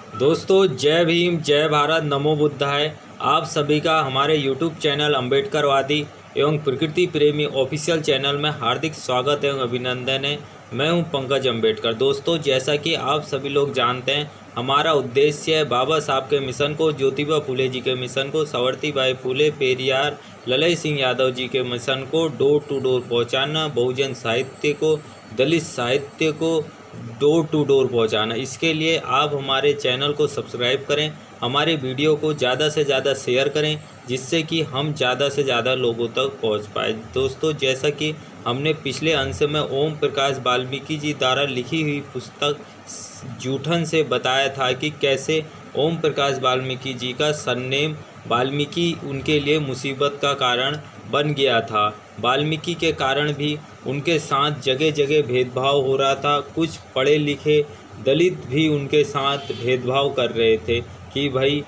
दोस्तों जय भीम जय भारत नमो बुद्धाय। आप सभी का हमारे YouTube चैनल अम्बेडकरवादी एवं प्रकृति प्रेमी ऑफिशियल चैनल में हार्दिक स्वागत एवं अभिनंदन है। मैं हूं पंकज अम्बेडकर। दोस्तों जैसा कि आप सभी लोग जानते हैं, हमारा उद्देश्य है बाबा साहब के मिशन को, ज्योतिबा फुले जी के मिशन को, सावित्रीबाई फुले, पेरियार, ललई सिंह यादव जी के मिशन को डोर टू डोर पहुँचाना, बहुजन साहित्य को, दलित साहित्य को डोर टू डोर पहुंचाना। इसके लिए आप हमारे चैनल को सब्सक्राइब करें, हमारे वीडियो को ज़्यादा से ज़्यादा शेयर करें, जिससे कि हम ज़्यादा से ज़्यादा लोगों तक पहुंच पाए। दोस्तों जैसा कि हमने पिछले अंश में ओम प्रकाश वाल्मीकि जी द्वारा लिखी हुई पुस्तक जूठन से बताया था कि कैसे ओम प्रकाश वाल्मीकि जी का सरनेम वाल्मीकि उनके लिए मुसीबत का कारण बन गया था। वाल्मीकि के कारण भी उनके साथ जगह जगह भेदभाव हो रहा था। कुछ पढ़े लिखे दलित भी उनके साथ भेदभाव कर रहे थे कि भाई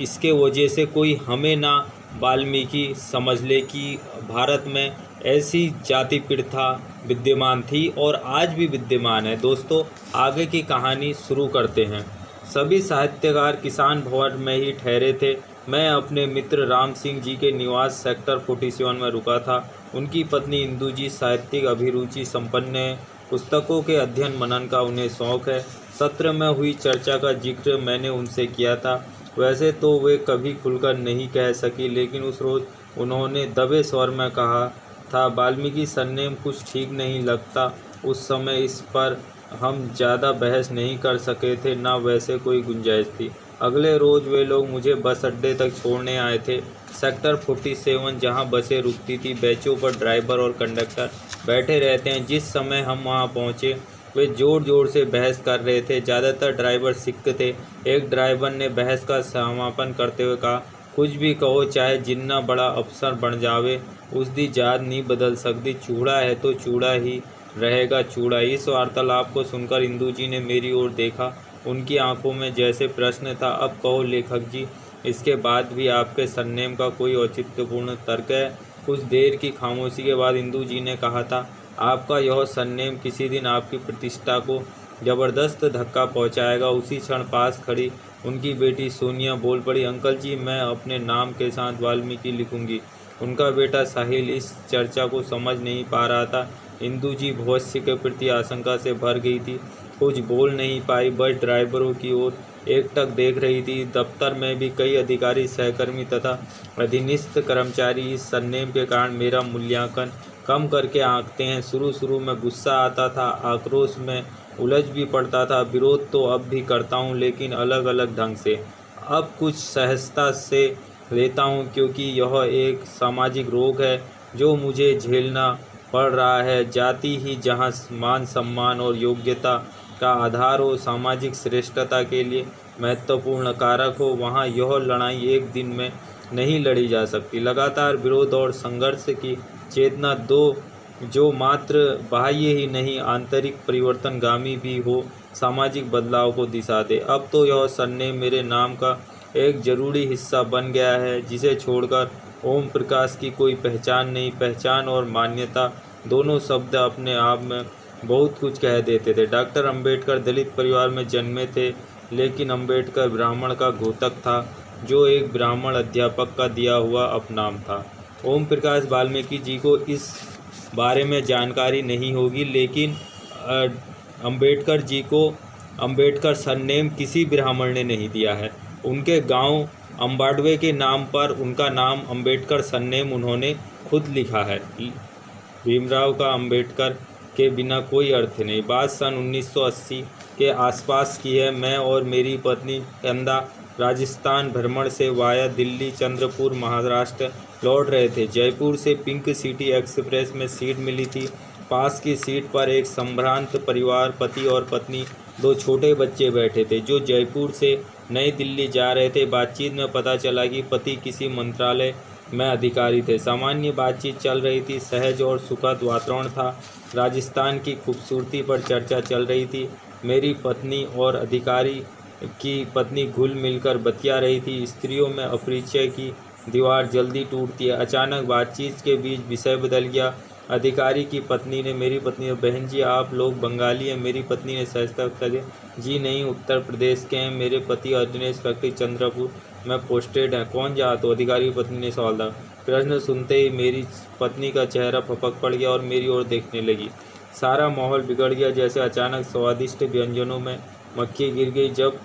इसके वजह से कोई हमें ना वाल्मीकि समझ ले कि भारत में ऐसी जाति प्रथा विद्यमान थी और आज भी विद्यमान है। दोस्तों आगे की कहानी शुरू करते हैं। सभी साहित्यकार किसान भवन में ही ठहरे थे। मैं अपने मित्र राम सिंह जी के निवास सेक्टर 47 में रुका था। उनकी पत्नी इंदू जी साहित्यिक अभिरुचि संपन्न है। पुस्तकों के अध्ययन मनन का उन्हें शौक़ है। सत्र में हुई चर्चा का जिक्र मैंने उनसे किया था। वैसे तो वे कभी खुलकर नहीं कह सकी, लेकिन उस रोज़ उन्होंने दबे स्वर में कहा था, वाल्मीकि सरनेम कुछ ठीक नहीं लगता। उस समय इस पर हम ज़्यादा बहस नहीं कर सके थे, ना वैसे कोई गुंजाइश थी। अगले रोज़ वे लोग मुझे बस अड्डे तक छोड़ने आए थे। सेक्टर 47 जहां बसें रुकती थी, बेंचों पर ड्राइवर और कंडक्टर बैठे रहते हैं। जिस समय हम वहां पहुंचे वे ज़ोर ज़ोर से बहस कर रहे थे। ज़्यादातर ड्राइवर सिख थे। एक ड्राइवर ने बहस का समापन करते हुए कहा, कुछ भी कहो, चाहे जितना बड़ा अफसर बन जावे, उसकी जात नहीं बदल सकती। चूड़ा है तो चूड़ा ही रहेगा, चूड़ा। इस वार्तालाप को सुनकर इंदू जी ने मेरी ओर देखा। उनकी आंखों में जैसे प्रश्न था, अब कहो लेखक जी, इसके बाद भी आपके सरनेम का कोई औचित्यपूर्ण तर्क है? कुछ देर की खामोशी के बाद इंदू जी ने कहा था, आपका यह सरनेम किसी दिन आपकी प्रतिष्ठा को जबरदस्त धक्का पहुंचाएगा। उसी क्षण पास खड़ी उनकी बेटी सोनिया बोल पड़ी, अंकल जी, मैं अपने नाम के साथ वाल्मीकि लिखूंगी। उनका बेटा साहिल इस चर्चा को समझ नहीं पा रहा था। इंदू जी भविष्य के प्रति आशंका से भर गई थी। कुछ बोल नहीं पाई, बस ड्राइवरों की ओर एकटक देख रही थी। दफ्तर में भी कई अधिकारी, सहकर्मी तथा अधीनस्थ कर्मचारी इस सरनेम के कारण मेरा मूल्यांकन कम करके आंकते हैं। शुरू में गुस्सा आता था, आक्रोश में उलझ भी पड़ता था। विरोध तो अब भी करता हूँ, लेकिन अलग अलग ढंग से। अब कुछ सहजता से लेता हूँ, क्योंकि यह एक सामाजिक रोग है जो मुझे झेलना पड़ रहा है। जाति ही जहाँ मान सम्मान और योग्यता का आधार हो, सामाजिक श्रेष्ठता के लिए महत्वपूर्ण कारक हो, वहाँ यह लड़ाई एक दिन में नहीं लड़ी जा सकती। लगातार विरोध और संघर्ष की चेतना जो मात्र बाह्य ही नहीं, आंतरिक परिवर्तनगामी भी हो, सामाजिक बदलाव को दिशा दे। अब तो यह सरनेम मेरे नाम का एक जरूरी हिस्सा बन गया है, जिसे छोड़कर ओम प्रकाश की कोई पहचान नहीं। पहचान और मान्यता दोनों शब्द अपने आप में बहुत कुछ कह देते थे। डॉक्टर अंबेडकर दलित परिवार में जन्मे थे, लेकिन अंबेडकर ब्राह्मण का घोतक था, जो एक ब्राह्मण अध्यापक का दिया हुआ उपनाम था। ओम प्रकाश वाल्मीकि जी को इस बारे में जानकारी नहीं होगी, लेकिन अंबेडकर जी को अंबेडकर सरनेम किसी ब्राह्मण ने नहीं दिया है। उनके गांव अम्बाडवे के नाम पर उनका नाम अंबेडकर सरनेम उन्होंने खुद लिखा है। भीमराव का अंबेडकर के बिना कोई अर्थ नहीं। बात सन 1980 के आसपास की है। मैं और मेरी पत्नी कंदा राजस्थान भ्रमण से वाया दिल्ली चंद्रपुर महाराष्ट्र लौट रहे थे। जयपुर से पिंक सिटी एक्सप्रेस में सीट मिली थी। पास की सीट पर एक संभ्रांत परिवार, पति और पत्नी, दो छोटे बच्चे बैठे थे, जो जयपुर से नई दिल्ली जा रहे थे। बातचीत में पता चला कि पति किसी मंत्रालय में अधिकारी थे। सामान्य बातचीत चल रही थी, सहज और सुखद वातावरण था। राजस्थान की खूबसूरती पर चर्चा चल रही थी। मेरी पत्नी और अधिकारी की पत्नी घुल मिलकर बतिया रही थी। स्त्रियों में अपरिचय की दीवार जल्दी टूटती है। अचानक बातचीत के बीच विषय बदल गया। अधिकारी की पत्नी ने, मेरी पत्नी ने, बहन जी आप लोग बंगाली हैं? मेरी पत्नी ने सहजता उत्तर दिया, जी नहीं, उत्तर प्रदेश के हैं। मेरे पति ऑर्डिनेंस फैक्ट्री चंद्रपुर में पोस्टेड हैं। कौन जात हो? अधिकारी की पत्नी ने सवाल था। प्रश्न सुनते ही मेरी पत्नी का चेहरा फपक पड़ गया और मेरी ओर देखने लगी। सारा माहौल बिगड़ गया, जैसे अचानक स्वादिष्ट व्यंजनों में मक्खी गिर गई। जब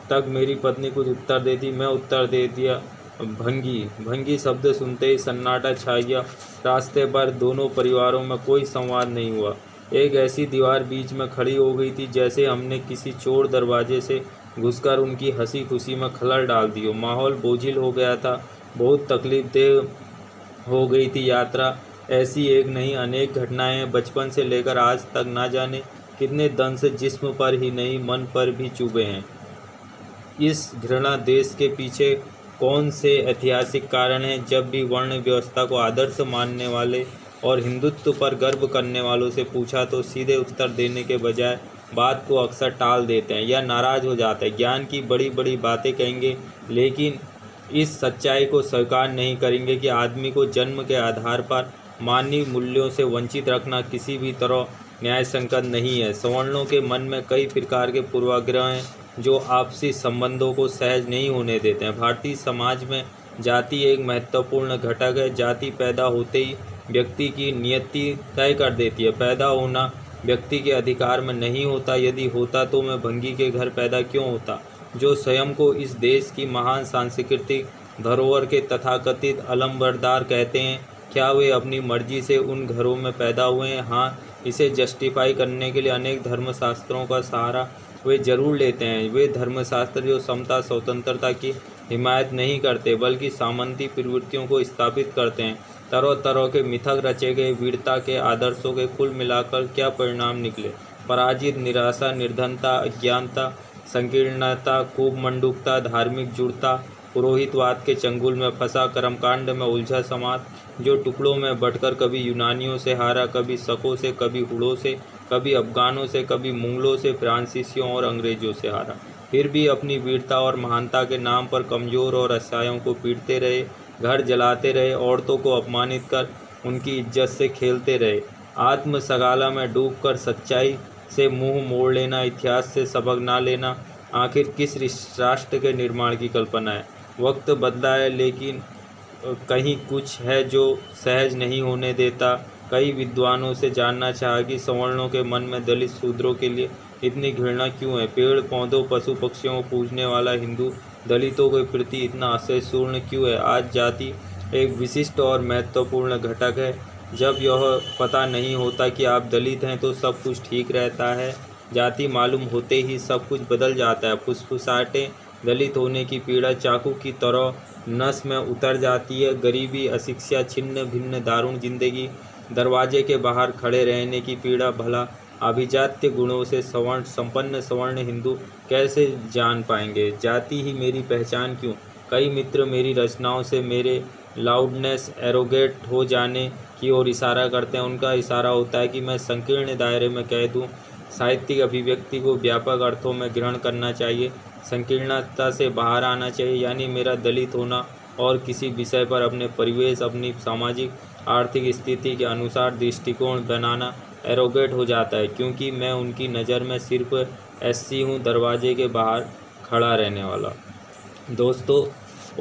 तक मेरी पत्नी कुछ उत्तर देती, मैं उत्तर दे दिया, भंगी। भंगी शब्द सुनते ही सन्नाटा छा गया। रास्ते भर दोनों परिवारों में कोई संवाद नहीं हुआ। एक ऐसी दीवार बीच में खड़ी हो गई थी जैसे हमने किसी चोर दरवाजे से घुसकर उनकी हंसी खुशी में खलल डाल दी हो। माहौल बोझिल हो गया था। बहुत तकलीफदेह हो गई थी यात्रा। ऐसी एक नहीं अनेक घटनाएं बचपन से लेकर आज तक ना जाने कितने दंश जिस्म पर ही नहीं मन पर भी चुभे हैं। इस घृणा देश के पीछे कौन से ऐतिहासिक कारण हैं? जब भी वर्ण व्यवस्था को आदर्श मानने वाले और हिंदुत्व पर गर्व करने वालों से पूछा तो सीधे उत्तर देने के बजाय बात को अक्सर टाल देते हैं या नाराज हो जाते हैं। ज्ञान की बड़ी बड़ी बातें कहेंगे लेकिन इस सच्चाई को स्वीकार नहीं करेंगे कि आदमी को जन्म के आधार पर मानवीय मूल्यों से वंचित रखना किसी भी तरह न्याय संगत नहीं है। सवर्णों के मन में कई प्रकार के पूर्वाग्रह हैं जो आपसी संबंधों को सहज नहीं होने देते हैं। भारतीय समाज में जाति एक महत्वपूर्ण घटक है। जाति पैदा होते ही व्यक्ति की नियति तय कर देती है। पैदा होना व्यक्ति के अधिकार में नहीं होता। यदि होता तो मैं भंगी के घर पैदा क्यों होता, जो स्वयं को इस देश की महान सांस्कृतिक धरोहर के तथाकथित अलंबरदार कहते हैं। क्या वे अपनी मर्जी से उन घरों में पैदा हुए हैं? हाँ, इसे जस्टिफाई करने के लिए अनेक धर्मशास्त्रों का सहारा वे जरूर लेते हैं। वे धर्मशास्त्र जो समता स्वतंत्रता की हिमायत नहीं करते बल्कि सामंती प्रवृत्तियों को स्थापित करते हैं। तरह तरह के मिथक रचे गए वीरता के आदर्शों के कुल मिलाकर क्या परिणाम निकले? पराजित, निराशा, निर्धनता, अज्ञानता, संकीर्णता, कूपमंडूकता, धार्मिक जुड़ता, पुरोहितवाद के चंगुल में फंसा कर्मकांड में उलझा समाज जो टुकड़ों में बंटकर कभी यूनानियों से हारा, कभी शकों से, कभी हुड़ों से, कभी अफगानों से, कभी मुगलों से, फ्रांसीसियों और अंग्रेजों से हारा, फिर भी अपनी वीरता और महानता के नाम पर कमज़ोर और असहायों को पीटते रहे, घर जलाते रहे, औरतों को अपमानित कर उनकी इज्जत से खेलते रहे। आत्मसगाला में डूबकर सच्चाई से मुंह मोड़ लेना, इतिहास से सबक ना लेना, आखिर किस राष्ट्र के निर्माण की कल्पना है? वक्त बदला है लेकिन कहीं कुछ है जो सहज नहीं होने देता। कई विद्वानों से जानना चाहा कि सवर्णों के मन में दलित शूद्रों के लिए इतनी घृणा क्यों है? पेड़ पौधों, पशु पक्षियों को पूजने वाला हिंदू दलितों के प्रति इतना असहिष्णु क्यों है? आज जाति एक विशिष्ट और महत्वपूर्ण घटक है। जब यह पता नहीं होता कि आप दलित हैं तो सब कुछ ठीक रहता है। जाति मालूम होते ही सब कुछ बदल जाता है। फुसफुसाहटें, दलित होने की पीड़ा चाकू की तरह नस में उतर जाती है। गरीबी, अशिक्षा, छिन्न भिन्न दारुण जिंदगी, दरवाजे के बाहर खड़े रहने की पीड़ा, भला अभिजात्य गुणों से संपन्न सवर्ण हिंदू कैसे जान पाएंगे? जाति ही मेरी पहचान क्यों? कई मित्र मेरी रचनाओं से मेरे लाउडनेस, एरोगेट हो जाने की ओर इशारा करते हैं। उनका इशारा होता है कि मैं संकीर्ण दायरे में कह दूं, साहित्यिक अभिव्यक्ति को व्यापक अर्थों में ग्रहण करना चाहिए, संकीर्णता से बाहर आना चाहिए। यानी मेरा दलित होना और किसी विषय पर अपने परिवेश, अपनी सामाजिक आर्थिक स्थिति के अनुसार दृष्टिकोण बनाना एरोगेट हो जाता है, क्योंकि मैं उनकी नज़र में सिर्फ एससी हूँ, दरवाजे के बाहर खड़ा रहने वाला। दोस्तों,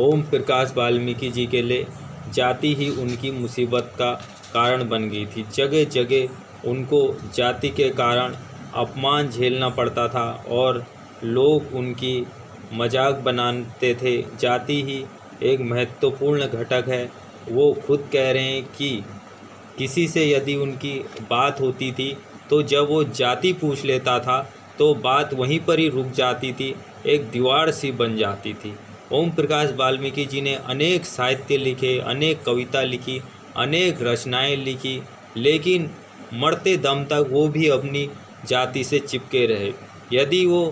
ओम प्रकाश वाल्मीकि जी के लिए जाति ही उनकी मुसीबत का कारण बन गई थी। जगह जगह उनको जाति के कारण अपमान झेलना पड़ता था और लोग उनकी मजाक बनाते थे। जाति ही एक महत्वपूर्ण घटक है। वो खुद कह रहे हैं कि किसी से यदि उनकी बात होती थी तो जब वो जाति पूछ लेता था तो बात वहीं पर ही रुक जाती थी, एक दीवार सी बन जाती थी। ओम प्रकाश वाल्मीकि जी ने अनेक साहित्य लिखे, अनेक कविता लिखी, अनेक रचनाएं लिखी, लेकिन मरते दम तक वो भी अपनी जाति से चिपके रहे। यदि वो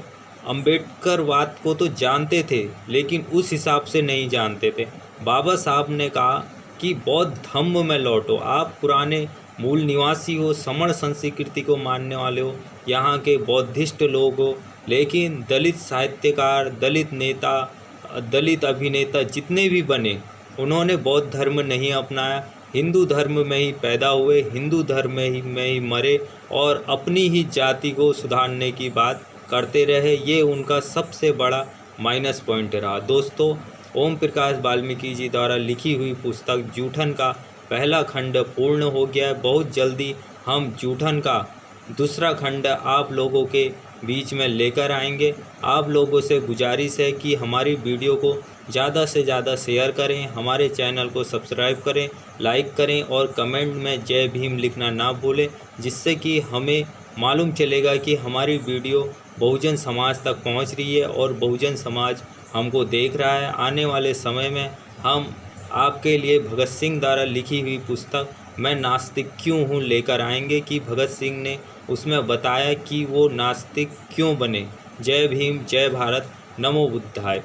अम्बेडकरवाद को तो जानते थे लेकिन उस हिसाब से नहीं जानते थे। बाबा साहब ने कहा कि बौद्ध धम्म में लौटो, आप पुराने मूल निवासी हो, समण संस्कृति को मानने वाले हो, यहाँ के बौद्धिस्ट लोग हो। लेकिन दलित साहित्यकार, दलित नेता, दलित अभिनेता जितने भी बने, उन्होंने बौद्ध धर्म नहीं अपनाया, हिंदू धर्म में ही पैदा हुए, हिंदू धर्म में ही मरे और अपनी ही जाति को सुधारने की बात करते रहे। ये उनका सबसे बड़ा माइनस पॉइंट रहा। दोस्तों, ओम प्रकाश वाल्मीकि जी द्वारा लिखी हुई पुस्तक जूठन का पहला खंड पूर्ण हो गया है। बहुत जल्दी हम जूठन का दूसरा खंड आप लोगों के बीच में लेकर आएंगे। आप लोगों से गुजारिश है कि हमारी वीडियो को ज़्यादा से ज़्यादा शेयर करें, हमारे चैनल को सब्सक्राइब करें, लाइक करें और कमेंट में जय भीम लिखना ना भूलें, जिससे कि हमें मालूम चलेगा कि हमारी वीडियो बहुजन समाज तक पहुंच रही है और बहुजन समाज हमको देख रहा है। आने वाले समय में हम आपके लिए भगत सिंह द्वारा लिखी हुई पुस्तक मैं नास्तिक क्यों हूँ लेकर आएंगे कि भगत सिंह ने उसमें बताया कि वो नास्तिक क्यों बने। जय भीम, जय भारत, नमो बुद्धाय।